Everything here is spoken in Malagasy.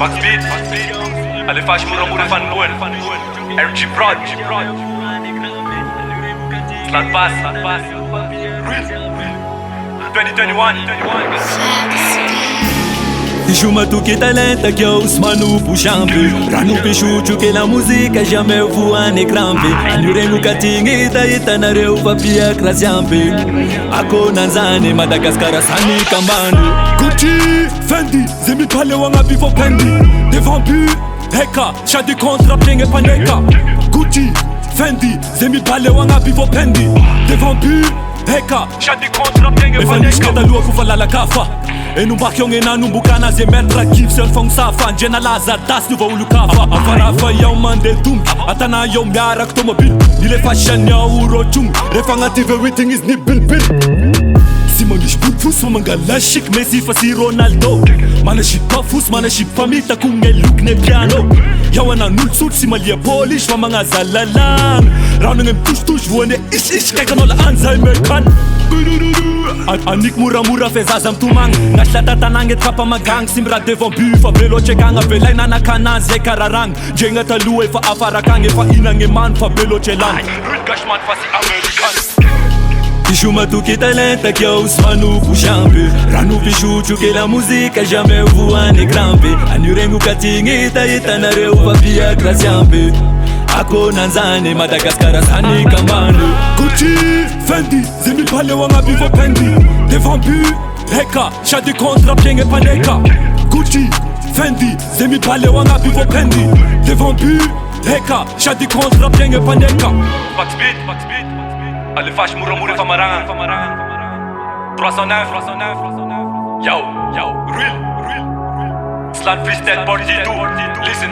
Backbeat, allez fâche mura fan buen. RG Prod, Slant Pass, Real 2021. Juma tu que talenta que os manu puxampi Ranu pichuchu que la música já me voane crampi Anyurengu katingita ita reu papia krasiampi Ako nanzani Madagascar sani kambani Gucci, Fendi, zemi pale wanga bifo pendi Devant but, heka, shadi kontra penge paneka Gucci, Fendi, zemi pale wanga bifo pendi Devant but, heka, shadi kontra penge paneka Efanishketa lua kufala la kafa Enumbaki ongena numbukana zemetra kif sen fong safa Njena laza das nuva ulukafa Afarafa yaw mande tum Atana yaw miara automobil Nile fashion ya uro chung Refanga tive everything is nibbil bil Simanish butfus mamanga lashik Messi fasi Ronaldo Mana shipa fus mana shipa mita kunge look ne piano Yawana nul sut simalia polish mamanga zalalang Rounding em tush vuone ish Kaya nola Alzheimer kan Anik mura fezazam tumang Ngahlata tananget kapa magang Simra devant but fa belo chekanga Velay nanakanang zekararang Jenga talue fa afarakang Fa inang eman fa belo chelang Real Gashman fasi American. Juma tu que talenta que os manu puxampi Ranu pichuchu que la música já me voane crampi Anyurengu katingita ita reu papia krasiampi Ako nanzani Madagascar sani kambani Gucci, Fendi, zemi pale wanga bifo pendi Devant but, heka, shadi kontra penge paneka Gucci, Fendi, zemi pale wanga bifo pendi Devant but, heka, shadi kontra penge paneka Backbeat, allez fâche mura famarangan. 309. Yo, real. Slant freestyle party do. Listen.